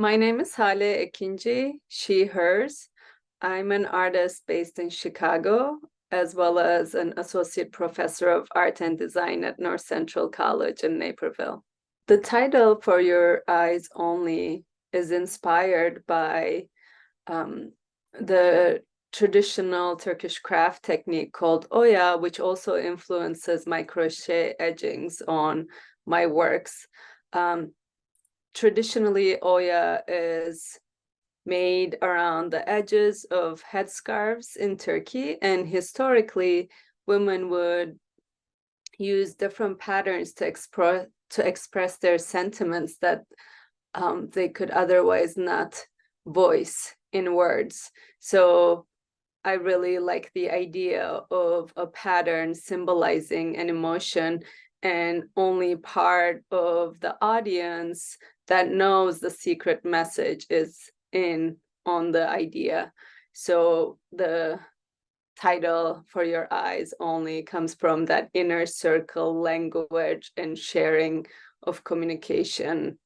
My name is Hale Ekinci, she, hers. I'm an artist based in Chicago, as well as an associate professor of art and design at North Central College in Naperville. The title For Your Eyes Only is inspired by the traditional Turkish craft technique called oya, which also influences my crochet edgings on my works. Traditionally, oya is made around the edges of headscarves in Turkey, and historically, women would use different patterns to express their sentiments that they could otherwise not voice in words. So I really like the idea of a pattern symbolizing an emotion, and only part of the audience that knows the secret message is in on the idea. So the title For Your Eyes Only comes from that inner circle language and sharing of communication.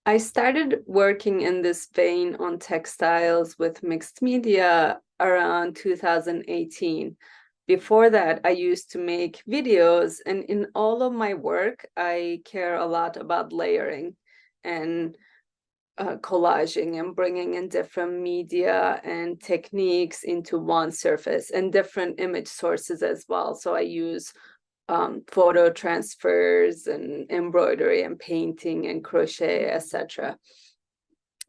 I started working in this vein on textiles with mixed media around 2018. Before that, I used to make videos, and in all of my work, I care a lot about layering and collaging and bringing in different media and techniques into one surface and different image sources as well. So I use photo transfers and embroidery and painting and crochet, etc.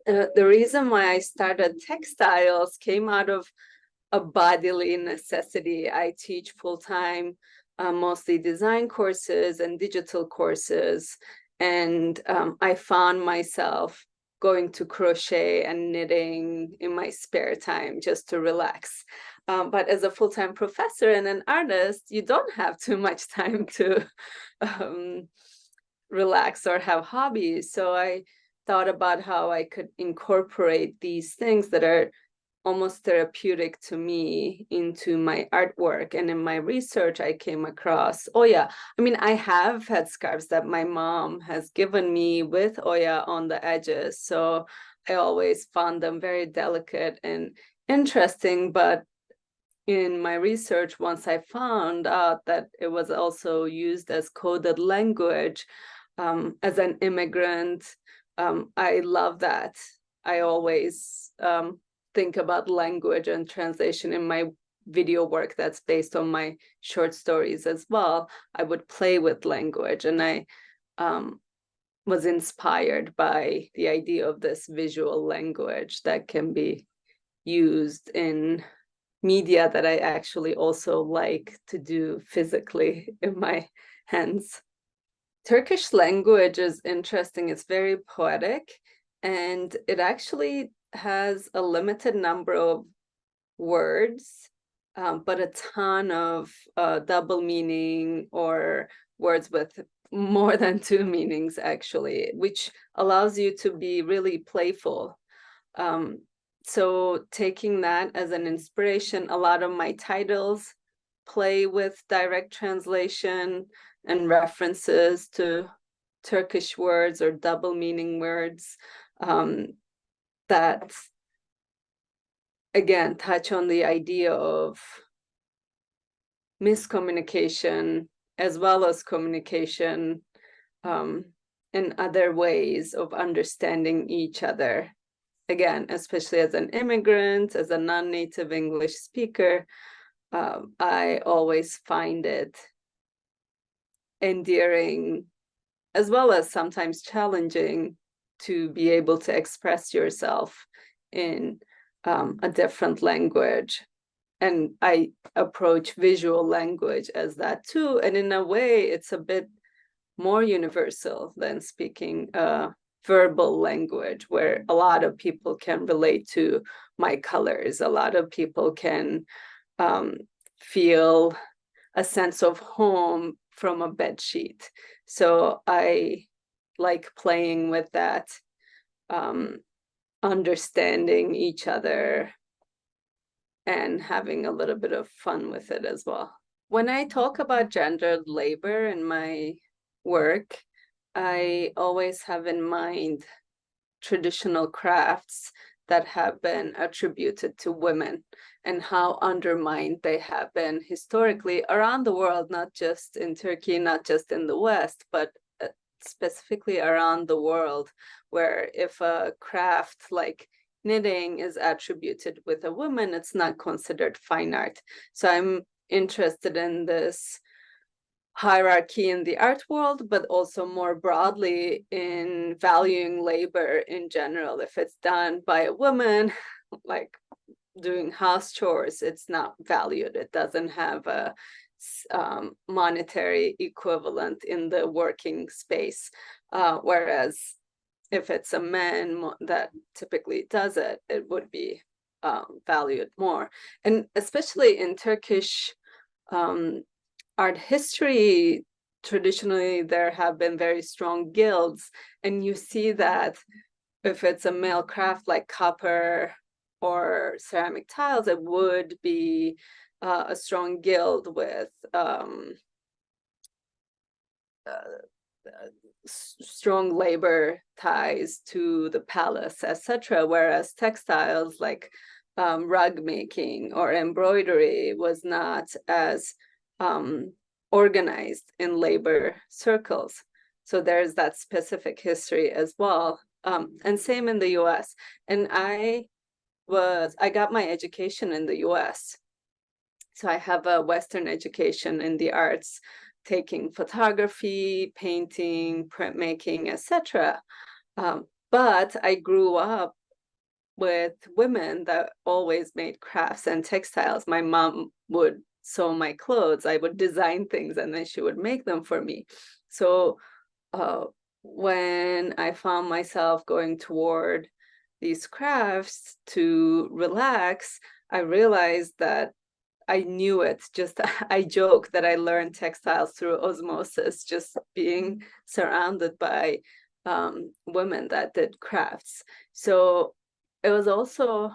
The reason why I started textiles came out of a bodily necessity. I teach full-time, mostly design courses and digital courses, and I found myself going to crochet and knitting in my spare time just to relax. But as a full-time professor and an artist, you don't have too much time to relax or have hobbies. So I thought about how I could incorporate these things that are almost therapeutic to me into my artwork. And in my research, I came across oya. I mean, I have had scarves that my mom has given me with oya on the edges. So I always found them very delicate and interesting. But in my research, once I found out that it was also used as coded language, as an immigrant, I love that. I always think about language and translation in my video work that's based on my short stories as well. I would play with language, and I was inspired by the idea of this visual language that can be used in media that I actually also like to do physically in my hands. Turkish language is interesting. It's very poetic, and it actually has a limited number of words, but a ton of double meaning or words with more than two meanings, actually, which allows you to be really playful. So taking that as an inspiration, a lot of my titles play with direct translation and references to Turkish words or double meaning words that, again, touch on the idea of miscommunication as well as communication, and other ways of understanding each other. Again, especially as an immigrant, as a non-native English speaker, I always find it endearing as well as sometimes challenging to be able to express yourself in a different language. And I approach visual language as that too. And in a way, it's a bit more universal than speaking verbal language, where a lot of people can relate to my colors. A lot of people can feel a sense of home from a bed sheet. So I like playing with that, understanding each other and having a little bit of fun with it as well. When I talk about gendered labor in my work, I always have in mind traditional crafts that have been attributed to women and how undermined they have been historically around the world, not just in Turkey, not just in the West, but specifically around the world, where if a craft like knitting is attributed with a woman, it's not considered fine art. So I'm interested in this hierarchy in the art world, but also more broadly in valuing labor in general. If it's done by a woman, like doing house chores, it's not valued. It doesn't have a monetary equivalent in the working space. Whereas if it's a man that typically does it, it would be valued more. And especially in Turkish art history, traditionally there have been very strong guilds, and you see that if it's a male craft like copper or ceramic tiles, it would be a strong guild with strong labor ties to the palace, etc. Whereas textiles like rug making or embroidery was not as organized in labor circles. So there's that specific history as well. And same in the US. And I got my education in the US. So I have a Western education in the arts, taking photography, painting, printmaking, etc. But I grew up with women that always made crafts and textiles. My mom would sew my clothes. I would design things and then she would make them for me. So when I found myself going toward these crafts to relax, I realized that I knew it. Just I joke that I learned textiles through osmosis, just being surrounded by women that did crafts. So it was also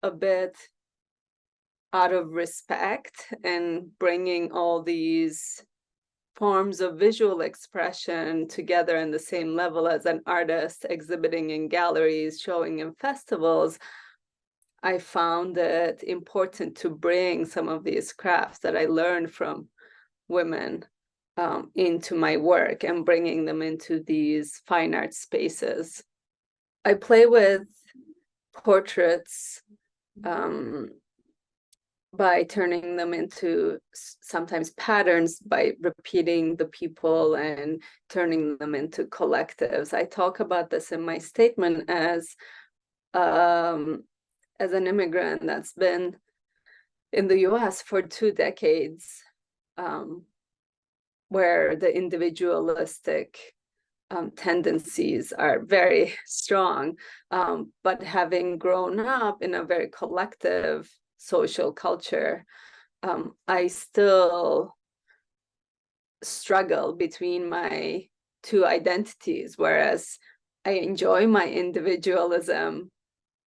a bit out of respect and bringing all these forms of visual expression together in the same level as an artist exhibiting in galleries, showing in festivals. I found it important to bring some of these crafts that I learned from women into my work and bringing them into these fine art spaces. I play with portraits by turning them into sometimes patterns, by repeating the people and turning them into collectives. I talk about this in my statement as an immigrant that's been in the US for 2 decades, where the individualistic tendencies are very strong, but having grown up in a very collective social culture, I still struggle between my 2 identities, whereas I enjoy my individualism,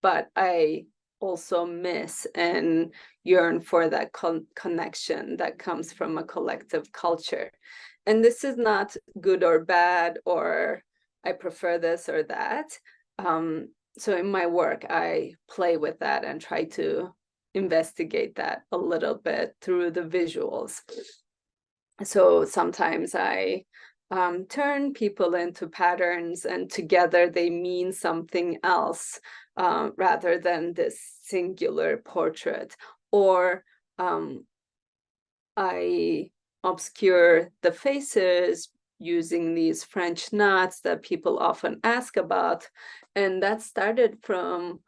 but I also miss and yearn for that connection that comes from a collective culture. And this is not good or bad, or I prefer this or that. So in my work, I play with that and try to investigate that a little bit through the visuals. So sometimes I turn people into patterns, and together they mean something else rather than this singular portrait. Or I obscure the faces using these French knots that people often ask about. And that started from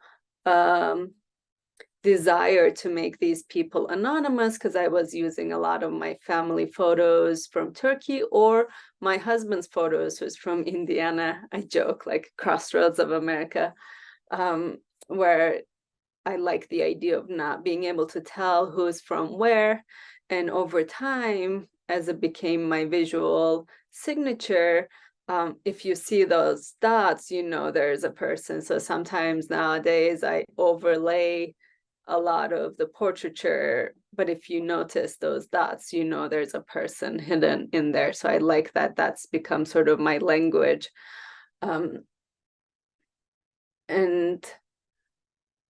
desire to make these people anonymous, because I was using a lot of my family photos from Turkey or my husband's photos, who's from Indiana. I joke, like crossroads of America, where I like the idea of not being able to tell who's from where. And over time, as it became my visual signature, if you see those dots, you know there's a person. So sometimes nowadays I overlay a lot of the portraiture, but if you notice those dots, you know there's a person hidden in there. So I like that. That's become sort of my language. And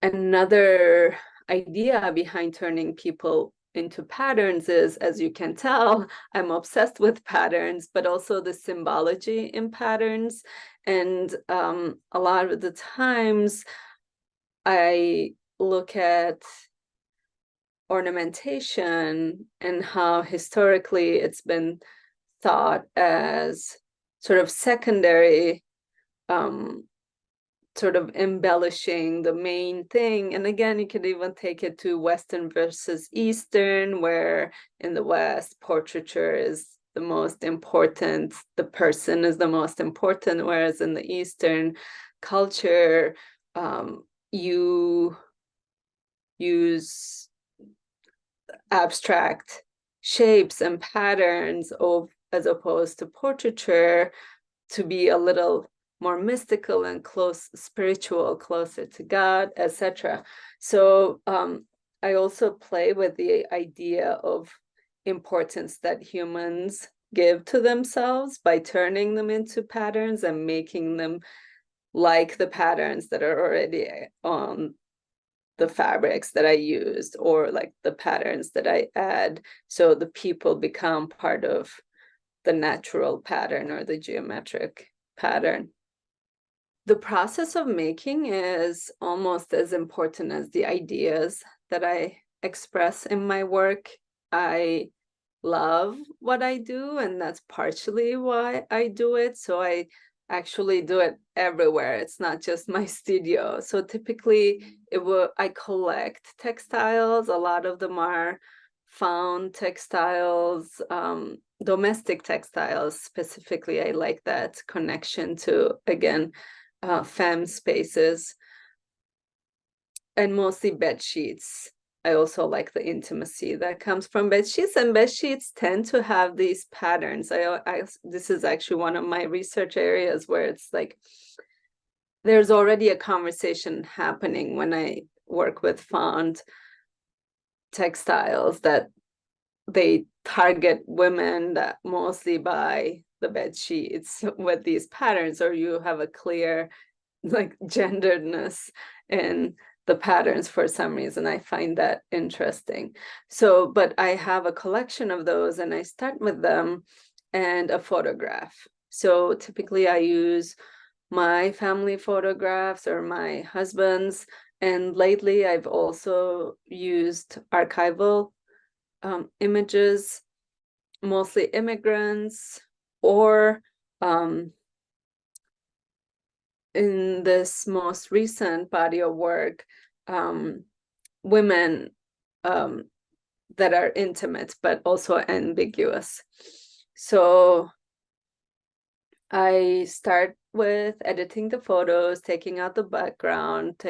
another idea behind turning people into patterns is, as you can tell, I'm obsessed with patterns, but also the symbology in patterns. And a lot of the times I look at ornamentation and how historically it's been thought as sort of secondary, sort of embellishing the main thing. And again, you could even take it to Western versus Eastern, where in the West, portraiture is the most important, the person is the most important, whereas in the Eastern culture, you use abstract shapes and patterns of, as opposed to portraiture, to be a little more mystical and close, spiritual, closer to God, etc. So I also play with the idea of importance that humans give to themselves by turning them into patterns and making them like the patterns that are already on the fabrics that I used, or like the patterns that I add, so the people become part of the natural pattern or the geometric pattern. The process of making is almost as important as the ideas that I express in my work. I love what I do, and that's partially why I do it. So I actually do it everywhere. It's not just my studio. So typically I collect textiles. A lot of them are found textiles, domestic textiles specifically. I like that connection to, again, femme spaces, and mostly bed sheets. I also like the intimacy that comes from bed sheets, and bed sheets tend to have these patterns. This is actually one of my research areas where it's like there's already a conversation happening when I work with found textiles, that they target women that mostly buy the bed sheets with these patterns, or you have a clear like genderedness in the patterns for some reason. I find that interesting. So, but I have a collection of those, and I start with them and a photograph. So typically I use my family photographs or my husband's, and lately I've also used archival images, mostly immigrants, or in this most recent body of work, women that are intimate but also ambiguous. So I start with editing the photos, taking out the background,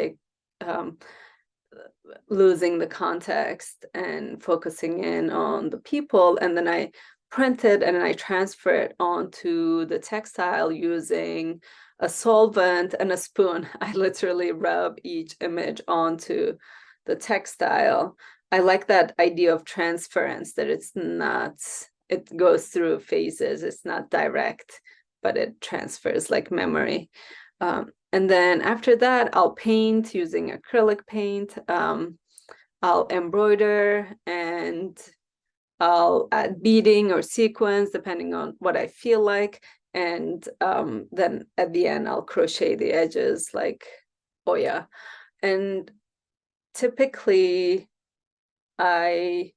losing the context and focusing in on the people, and then I print it and I transfer it onto the textile using a solvent and a spoon. I literally rub each image onto the textile. I like that idea of transference, that it's not, it goes through phases, it's not direct, but it transfers like memory. And then after that, I'll paint using acrylic paint. I'll embroider, and I'll add beading or sequins depending on what I feel like. And then at the end, I'll crochet the edges like Oya. And typically, I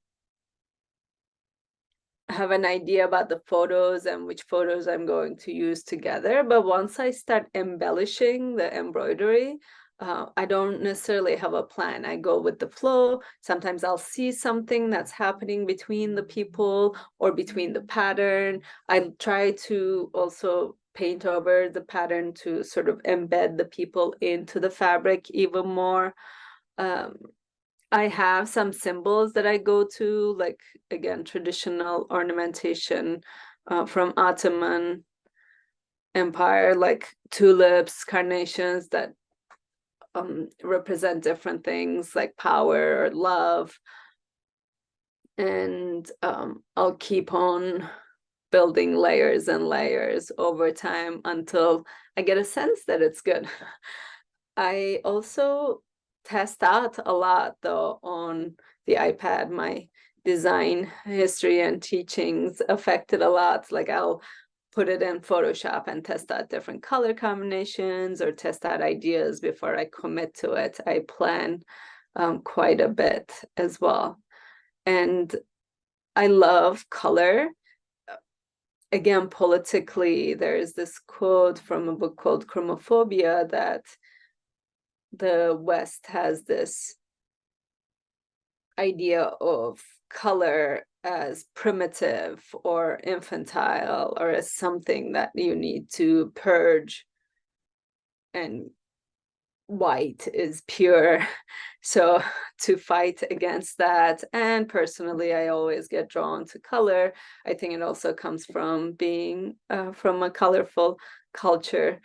have an idea about the photos and which photos I'm going to use together. But once I start embellishing the embroidery, I don't necessarily have a plan. I go with the flow. Sometimes I'll see something that's happening between the people or between the pattern. I try to also paint over the pattern to sort of embed the people into the fabric even more. I have some symbols that I go to, like, again, traditional ornamentation from Ottoman Empire, like tulips, carnations that represent different things like power or love. And I'll keep on building layers and layers over time until I get a sense that it's good. I also test out a lot though on the iPad. My design history and teachings affected a lot. Like I'll put it in Photoshop and test out different color combinations or test out ideas before I commit to it. I plan quite a bit as well. And I love color. Again, politically, there's this quote from a book called Chromophobia that the West has this idea of color as primitive or infantile or as something that you need to purge, and white is pure. So to fight against that, and personally I always get drawn to color. I think it also comes from being from a colorful culture,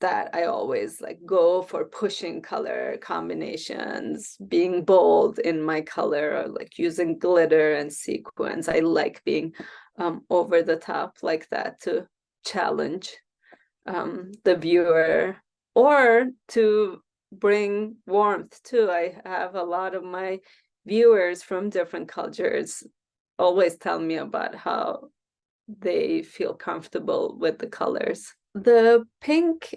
that I always like go for pushing color combinations, being bold in my color, or like using glitter and sequins. I like being over the top like that to challenge the viewer or to bring warmth too. I have a lot of my viewers from different cultures always tell me about how they feel comfortable with the colors. The pink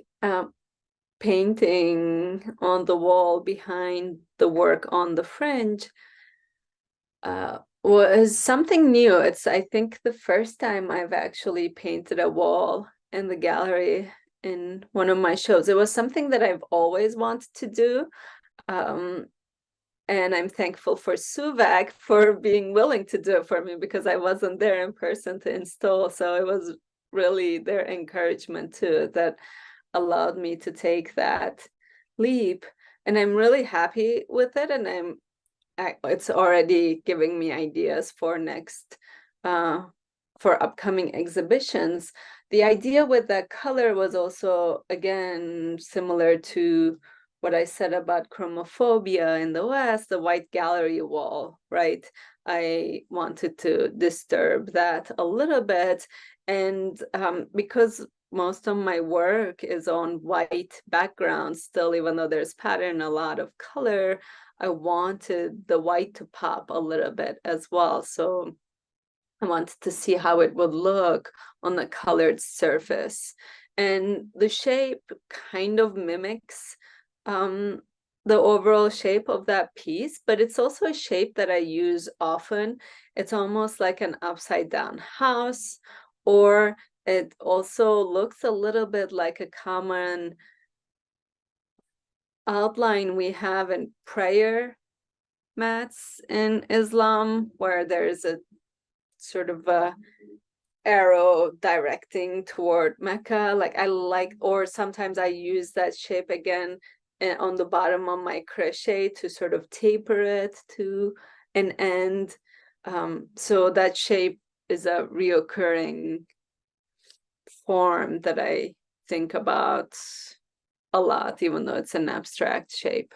painting on the wall behind the work on the fringe was something new. It's, I think, the first time I've actually painted a wall in the gallery in one of my shows. It was something that I've always wanted to do. And I'm thankful for Suvak for being willing to do it for me, because I wasn't there in person to install. So it was really their encouragement too that allowed me to take that leap. And I'm really happy with it. And it's already giving me ideas for next, for upcoming exhibitions. The idea with that color was also, again, similar to what I said about chromophobia in the West, the white gallery wall, right? I wanted to disturb that a little bit. And because most of my work is on white background still, even though there's pattern, a lot of color, I wanted the white to pop a little bit as well. So I wanted to see how it would look on the colored surface. And the shape kind of mimics the overall shape of that piece, but it's also a shape that I use often. It's almost like an upside down house, or it also looks a little bit like a common outline we have in prayer mats in Islam, where there's a sort of a arrow directing toward Mecca. Like I like, or sometimes I use that shape again on the bottom of my crochet to sort of taper it to an end. So that shape is a reoccurring form that I think about a lot, even though it's an abstract shape.